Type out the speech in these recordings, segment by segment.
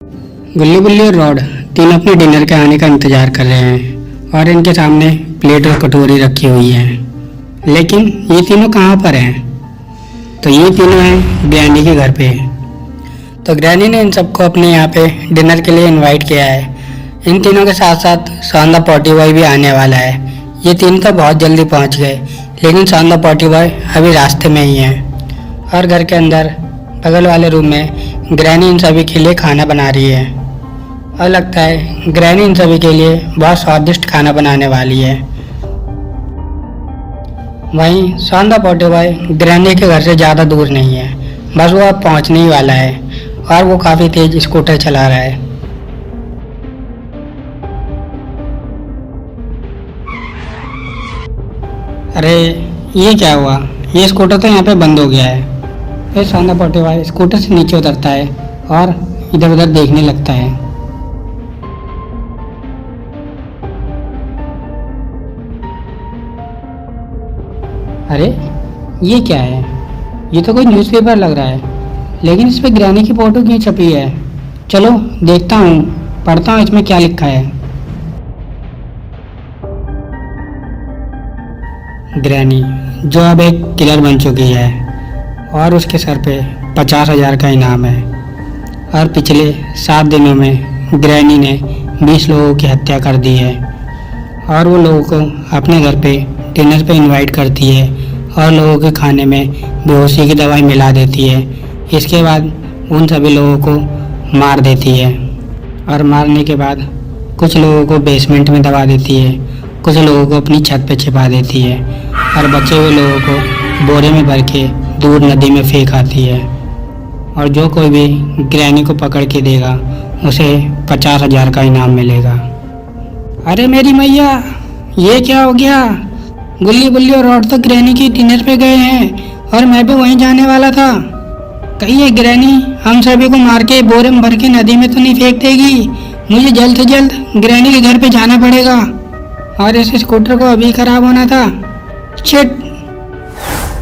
गुल्ली गुल्ली और रॉड तीनों अपने डिनर के आने का इंतजार कर रहे हैं और इनके सामने प्लेट और कटोरी रखी हुई है। लेकिन ये तीनों कहाँ पर हैं? तो ये तीनों हैं ग्रैनी के घर पे। तो ग्रैनी ने इन सबको अपने यहाँ पे डिनर के लिए इनवाइट किया है। इन तीनों के साथ साथ सौंदा पॉटी बॉय भी आने वाला है। ये तीन तो बहुत जल्दी पहुँच गए, लेकिन सौंदा पॉटी बॉय अभी रास्ते में ही है। और घर के अंदर बगल वाले रूम में ग्रैनी इन सभी के लिए खाना बना रही है और लगता है ग्रैनी इन सभी के लिए बहुत स्वादिष्ट खाना बनाने वाली है। वहीं सौंदा पॉटी बॉय ग्रैनी के घर से ज़्यादा दूर नहीं है, बस वो अब पहुंचने ही वाला है और वो काफ़ी तेज स्कूटर चला रहा है। अरे ये क्या हुआ? ये स्कूटर तो यहाँ पे बंद हो गया है। फिर सौंदा पॉटी बॉय स्कूटर से नीचे उतरता है और इधर उधर देखने लगता है। अरे ये क्या है? ये तो कोई न्यूज़पेपर लग रहा है, लेकिन इस पे ग्रैनी की फोटो क्यों छपी है? चलो देखता हूँ, पढ़ता हूँ इसमें क्या लिखा है। ग्रैनी जो अब एक किलर बन चुकी है और उसके सर पे 50,000 का इनाम है। और पिछले 7 दिनों में ग्रैनी ने 20 लोगों की हत्या कर दी है और वो लोगों को अपने घर पे डिनर पे इनवाइट करती है और लोगों के खाने में बेहोशी की दवाई मिला देती है। इसके बाद उन सभी लोगों को मार देती है और मारने के बाद कुछ लोगों को बेसमेंट में दबा देती है, कुछ लोगों को अपनी छत पे छिपा देती है और बचे हुए लोगों को बोरे में भर के दूर नदी में फेंक आती है। और जो कोई भी ग्रैनी को पकड़ के देगा उसे 50,000 का इनाम मिलेगा। अरे मेरी मैया, ये क्या हो गया? गुल्ली गुल्ली और रॉड तो ग्रैनी की डिनर पे गए हैं और मैं भी वहीं जाने वाला था। कहीं ये ग्रैनी हम सभी को मार के बोरे में भर के नदी में तो नहीं फेंक देगी? मुझे जल्द से जल्द ग्रैनी के घर पे जाना पड़ेगा और इस स्कूटर को अभी खराब होना था। शिट!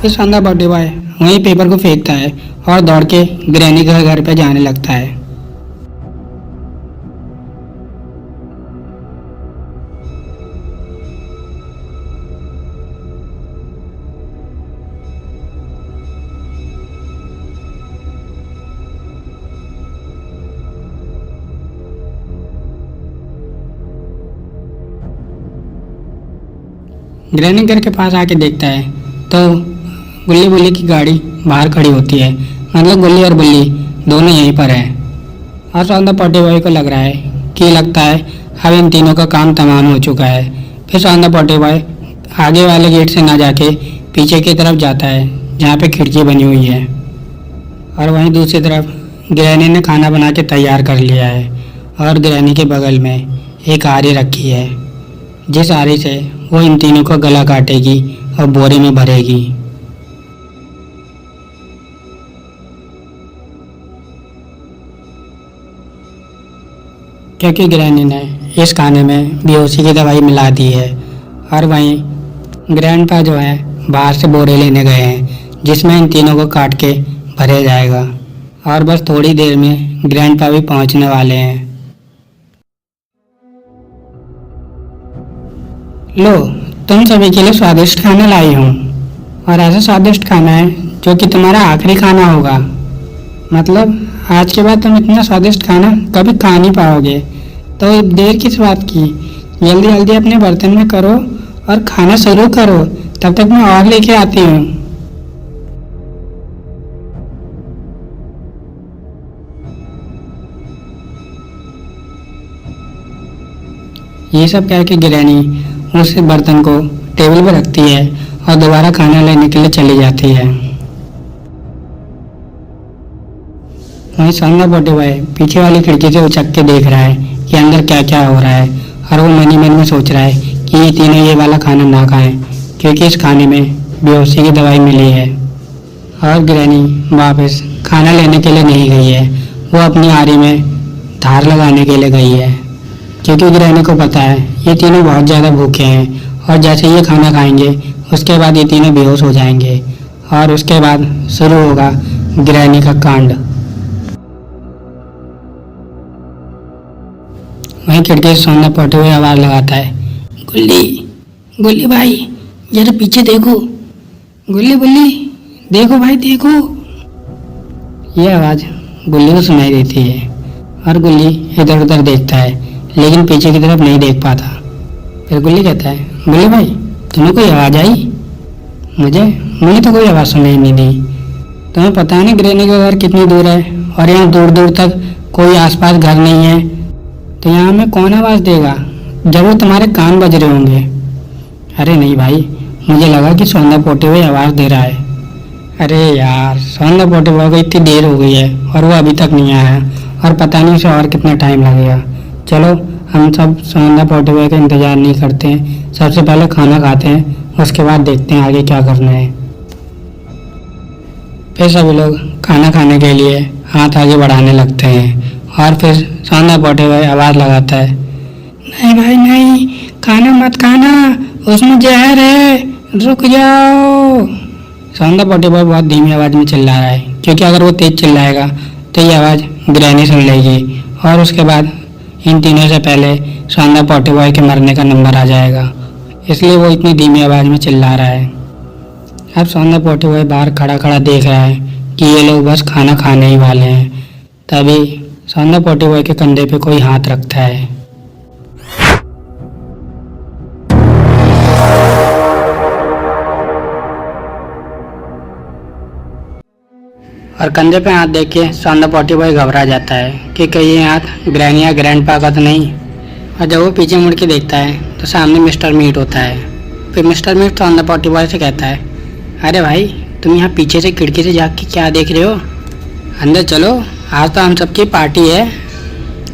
इस सौंदा पॉटी बॉय वहीं पेपर को फेंकता है और दौड़ के ग्रैनी के घर पे जाने लगता है। ग्रैनी घर के पास आके देखता है तो गुल्ली बुल्ली की गाड़ी बाहर खड़ी होती है। मतलब गुल्ली और बुल्ली दोनों यहीं पर है और सौंदा पॉटी बॉय को लग रहा है कि लगता है अब इन तीनों का काम तमाम हो चुका है। फिर सौंदा पॉटी बॉय आगे वाले गेट से ना जाके पीछे की तरफ जाता है जहाँ पे खिड़की बनी हुई है और वहीं दूसरी तरफ ग्रैनी ने खाना बना के तैयार कर लिया है और ग्रैनी के बगल में एक आरी रखी है जिस आरी से वो इन तीनों का गला काटेगी और बोरे में भरेगी। क्योंकि ग्रैनी ने इस खाने में बेहोशी की दवाई मिला दी है। और वहीं ग्रैंडपा जो है बाहर से बोरे लेने गए हैं जिसमें इन तीनों को काट के भरे जाएगा और बस थोड़ी देर में ग्रैंडपा भी पहुंचने वाले हैं। लो, तुम सभी के लिए स्वादिष्ट खाना लाई हूँ और ऐसा स्वादिष्ट खाना है जो कि तुम्हारा आखिरी खाना होगा। मतलब आज के बाद तुम इतना स्वादिष्ट खाना कभी खा नहीं पाओगे। तो देर किस बात की? जल्दी जल्दी अपने बर्तन में करो और खाना शुरू करो, तब तक मैं और लेके आती हूँ। ये सब कह के ग्रैनी उस बर्तन को टेबल पर रखती है और दोबारा खाना लेने के लिए चली जाती है। वहीं सौंदा पॉटी बॉय पीछे वाली खिड़की से उचक के देख रहा है कि अंदर क्या क्या हो रहा है और वो मन ही मन में सोच रहा है कि ये तीनों ये वाला खाना ना खाएं क्योंकि इस खाने में बेहोशी की दवाई मिली है। और ग्रैनी वापस खाना लेने के लिए नहीं गई है, वो अपनी आरी में धार लगाने के लिए गई है क्योंकि ग्रैनी को पता है ये तीनों बहुत ज़्यादा भूखे हैं और जैसे ये खाना खाएंगे उसके बाद ये तीनों बेहोश हो जाएंगे और उसके बाद शुरू होगा ग्रैनी का कांड। वहीं खिड़की से सौंदर्य पोते हुए आवाज़ लगाता है, गुल्ली, गुल्ली भाई, जरा पीछे देखो, गुल्ली गुल्ली, देखो भाई देखो। ये आवाज़ गुल्ली को सुनाई देती है और गुल्ली इधर उधर देखता है लेकिन पीछे की तरफ नहीं देख पाता। फिर गुल्ली कहता है, गुल्ली भाई, तुम्हें कोई आवाज़ आई? मुझे तो कोई आवाज़ सुनाई नहीं दी। तुम्हें पता है ना ग्रैनी का घर कितनी दूर है और यहाँ दूर दूर तक कोई आसपास घर नहीं है, तो यहाँ में कौन आवाज़ देगा? जरूर तुम्हारे कान बज रहे होंगे। अरे नहीं भाई, मुझे लगा कि सौंदर्य पोते हुए आवाज़ दे रहा है। अरे यार, सौंदर्य पोते हुए को इतनी देर हो गई है और वो अभी तक नहीं आया है और पता नहीं उसे और कितना टाइम लगेगा। चलो हम सब सौंदर्य पोते हुए का इंतज़ार नहीं करते हैं, सबसे पहले खाना खाते हैं, उसके बाद देखते हैं आगे क्या करना है। फिर सभी लोग खाना खाने के लिए हाथ आगे बढ़ाने लगते हैं और फिर सौंदर्य पोते हुए आवाज़ लगाता है, नहीं भाई नहीं, खाना मत खाना, उसमें जहर है, रुक जाओ। सौंदर्य पोते हुए बहुत धीमी आवाज़ में चिल्ला रहा है क्योंकि अगर वो तेज़ चिल्लाएगा तो ये आवाज़ ग्रैनी सुन लेगी और उसके बाद इन तीनों से पहले सौंदर्य पोते हुए के मरने का नंबर आ जाएगा, इसलिए वो इतनी धीमी आवाज़ में चिल्ला रहा है। अब सौंदर्य पोते हुए बाहर खड़ा खड़ा देख रहा है कि ये लोग बस खाना खाने ही वाले हैं। तभी सौंदर्य पोते हुए के कंधे पे कोई हाथ रखता है। और कंधे पे हाथ देख के सौंदर्य पोते हुए घबरा जाता है कि कहीं ये हाथ ग्रैनी या ग्रैंडपा का तो नहीं। और जब वो पीछे मुड़ के देखता है तो सामने मिस्टर मीट होता है। फिर मिस्टर मीट सौंदर्य पोते हुए से कहता है, अरे भाई, तुम यहाँ पीछे से खिड़की से झाँक के क्या देख रहे हो? अंदर चलो, आज तो हम सबकी पार्टी है।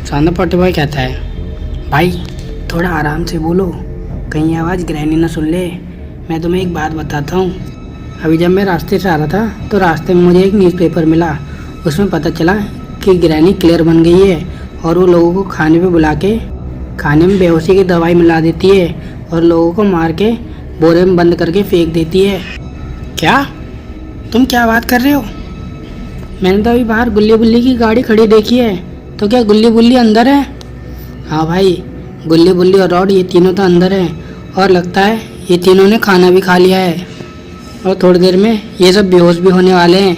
सौंदर्य पोते हुए कहता है, भाई थोड़ा आराम से बोलो, कहीं आवाज़ ग्रैनी ना सुन ले। मैं तुम्हें एक बात बताता हूँ, अभी जब मैं रास्ते से आ रहा था तो रास्ते में मुझे एक न्यूज़पेपर मिला, उसमें पता चला कि ग्रैनी क्लियर बन गई है और वो लोगों को खाने पे बुला के खाने में बेहोशी की दवाई मिला देती है और लोगों को मार के बोरे में बंद करके फेंक देती है। क्या? तुम क्या बात कर रहे हो? मैंने तो अभी बाहर गुल्ली बुल्ली की गाड़ी खड़ी देखी है, तो क्या गुल्ली बुल्ली अंदर है? हाँ भाई, गुल्ली बुल्ली और रॉड ये तीनों तो अंदर हैं और लगता है ये तीनों ने खाना भी खा लिया है और थोड़ी देर में ये सब बेहोश भी होने वाले हैं।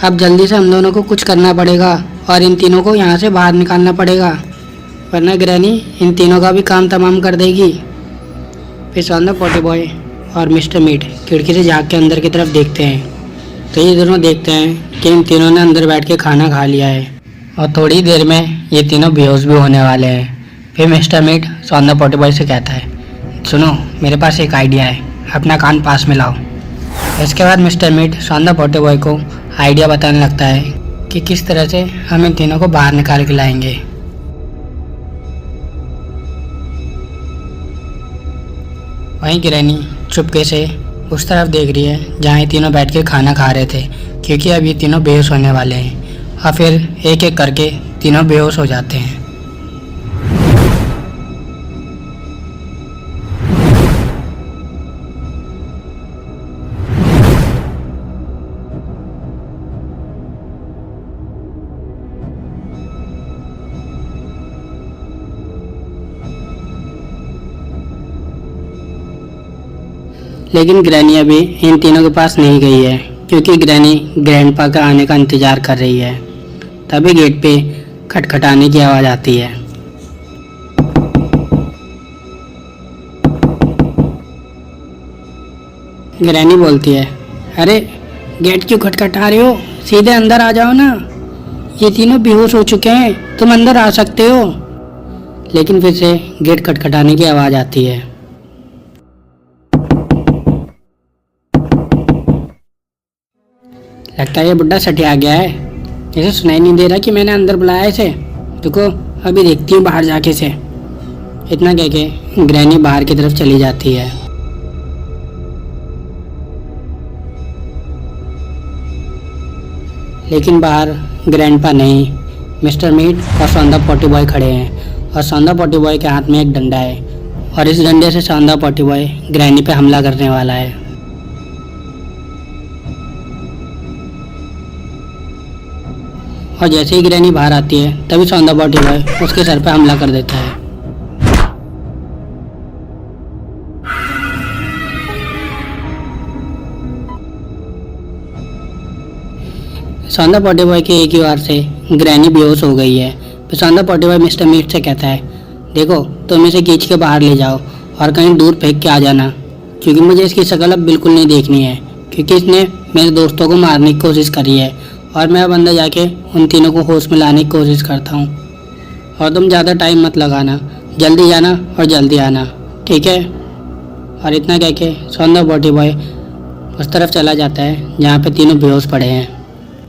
अब जल्दी से हम दोनों को कुछ करना पड़ेगा और इन तीनों को यहाँ से बाहर निकालना पड़ेगा, वरना ग्रैनी इन तीनों का भी काम तमाम कर देगी। फिर सौंदर्य पोते बॉय और मिस्टर मीट खिड़की से झाँक के अंदर की तरफ देखते हैं तो ये दोनों देखते हैं कि इन तीनों ने अंदर बैठ के खाना खा लिया है और थोड़ी देर में ये तीनों बेहोश भी होने वाले हैं। फिर मिस्टर मीट सौंदर्य पोते बॉय से कहता है, सुनो, मेरे पास एक आइडिया है, अपना कान पास में लाओ। इसके बाद मिस्टर मीट सौंदर्य पोते बॉय को आइडिया बताने लगता है कि किस तरह से हम इन तीनों को बाहर निकाल के लाएंगे। वहीं ग्रैनी चुपके से उस तरफ देख रही है जहाँ ये तीनों बैठ के खाना खा रहे थे, क्योंकि अब ये तीनों बेहोश होने वाले हैं और फिर एक एक करके तीनों बेहोश हो जाते हैं। लेकिन ग्रैनी अभी इन तीनों के पास नहीं गई है क्योंकि ग्रैनी ग्रैंडपा का आने का इंतज़ार कर रही है। तभी गेट पे खटखटाने की आवाज़ आती है। ग्रैनी बोलती है, अरे गेट क्यों खटखटा रहे हो, सीधे अंदर आ जाओ ना, ये तीनों बेहोश हो चुके हैं, तुम अंदर आ सकते हो। लेकिन फिर से गेट खटखटाने की आवाज़ आती है। लगता है ये बुड्ढा सटिया गया है, इसे सुनाई नहीं दे रहा कि मैंने अंदर बुलाया इसे। देखो अभी देखती हूँ बाहर जाके से। इतना कह के ग्रैनी बाहर की तरफ चली जाती है। लेकिन बाहर ग्रैंडपा नहीं, मिस्टर मीट और सौंदर्य पोते बॉय खड़े हैं और सौंदर्य पोते बॉय के हाथ में एक डंडा है और इस डंडे से सौंदर्य पोते बॉय ग्रैनी पे हमला करने वाला है। और जैसे ही ग्रैनी बाहर आती है तभी सौंदर्य पोते बॉय उसके सर पे हमला कर देता है। सौंदा पॉटी बॉय के एक ही वार से ग्रैनी बेहोश हो गई है। फिर सौंदा पॉटी बॉय मिस्टर मीट से कहता है, देखो तुम इसे खींच के बाहर ले जाओ और कहीं दूर फेंक के आ जाना, क्योंकि मुझे इसकी शक्ल अब बिल्कुल नहीं देखनी है, क्योंकि इसने मेरे दोस्तों को मारने की कोशिश करी है और मैं अब अंदर जाके उन तीनों को होश में लाने की कोशिश करता हूँ। और तुम ज़्यादा टाइम मत लगाना, जल्दी जाना और जल्दी आना, ठीक है। और इतना कह के सौंदा पॉटी बॉय उस तरफ चला जाता है जहाँ पे तीनों बेहोश पड़े हैं,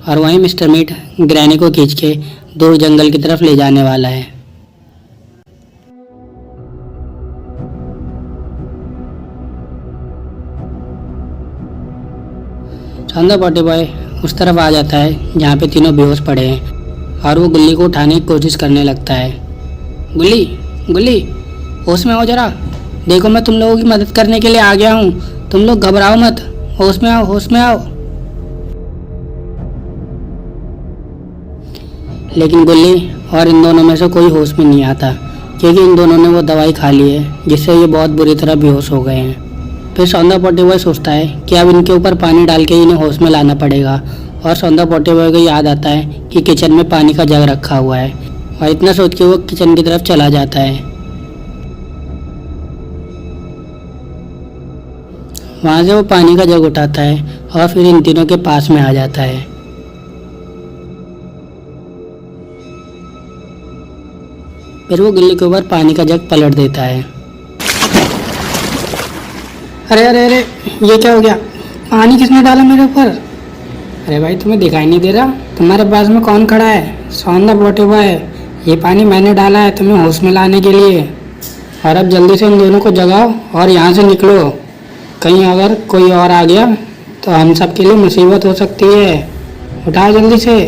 और वहीं मिस्टर मीट ग्रैनी को खींच के दूर जंगल की तरफ ले जाने वाला है। सौंदा पॉटी बॉय उस तरफ आ जाता है जहाँ पे तीनों बेहोश पड़े हैं और वो गुल्ली को उठाने की कोशिश करने लगता है। गुल्ली गुल्ली होश में आओ जरा, देखो मैं तुम लोगों की मदद करने के लिए आ गया हूँ, तुम लोग घबराओ मत, होश में आओ होश में आओ। लेकिन गुल्ली और इन दोनों में से कोई होश में नहीं आता, क्योंकि इन दोनों ने वो दवाई खा ली है जिससे ये बहुत बुरी तरह बेहोश हो गए हैं। फिर सौंदा पॉटी बॉय सोचता है कि अब इनके ऊपर पानी डाल के इन्हें होश में लाना पड़ेगा, और सौंदा पॉटी बॉय को याद आता है कि किचन में पानी का जग रखा हुआ है, और इतना सोच के वो किचन की तरफ चला जाता है। वहाँ से वो पानी का जग उठाता है और फिर इन तीनों के पास में आ जाता है। फिर वो गुल्ली के ऊपर पानी का जग पलट देता है। अरे अरे अरे, ये क्या हो गया? पानी किसने डाला मेरे ऊपर? अरे भाई तुम्हें दिखाई नहीं दे रहा? तुम्हारे पास में कौन खड़ा है? सौंदा पॉटी बॉय। ये पानी मैंने डाला है तुम्हें होश में लाने के लिए। और अब जल्दी से इन दोनों को जगाओ और यहाँ से निकलो, कहीं अगर कोई और आ गया तो हम सब के लिए मुसीबत हो सकती है। उठाओ जल्दी से।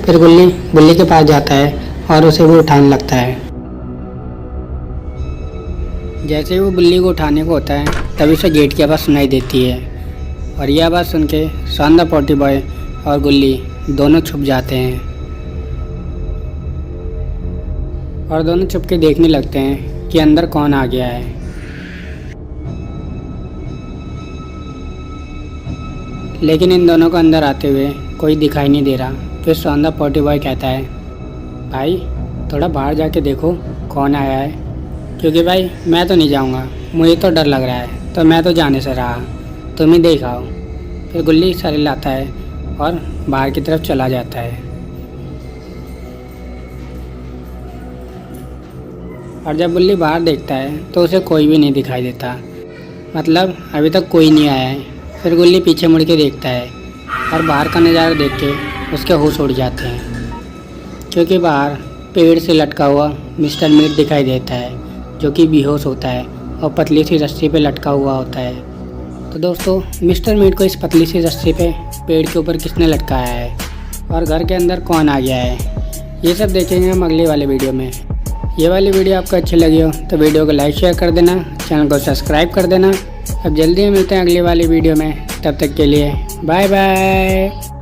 फिर गुल्ली के पास जाता है और उसे वो उठाने लगता है। जैसे ही वो बिल्ली को उठाने को होता है तभी से गेट की आवाज़ सुनाई देती है, और यह आवाज़ सुन के सौंदा पॉटी बॉय और गुल्ली दोनों छुप जाते हैं, और दोनों छुप के देखने लगते हैं कि अंदर कौन आ गया है। लेकिन इन दोनों को अंदर आते हुए कोई दिखाई नहीं दे रहा। फिर सौंदा पॉटी बॉय कहता है, भाई थोड़ा बाहर जाके देखो कौन आया है, क्योंकि भाई मैं तो नहीं जाऊंगा, मुझे तो डर लग रहा है, तो मैं तो जाने से रहा, तुम ही देख आओ। फिर गुल्ली सर लाता है और बाहर की तरफ चला जाता है। और जब गुल्ली बाहर देखता है तो उसे कोई भी नहीं दिखाई देता, मतलब अभी तक कोई नहीं आया है। फिर गुल्ली पीछे मुड़ के देखता है और बाहर का नज़ारा देख के उसके होश उड़ जाते हैं, क्योंकि बाहर पेड़ से लटका हुआ मिस्टर मीट दिखाई देता है, जो कि बेहोश होता है और पतली सी रस्सी पे लटका हुआ होता है। तो दोस्तों, मिस्टर मीट को इस पतली सी रस्सी पे पेड़ के ऊपर किसने लटकाया है और घर के अंदर कौन आ गया है, ये सब देखेंगे हम अगले वाले वीडियो में। ये वाली वीडियो आपको अच्छी लगी हो तो वीडियो को लाइक शेयर कर देना, चैनल को सब्सक्राइब कर देना। अब जल्दी मिलते हैं अगली वाली वीडियो में, तब तक के लिए बाय बाय।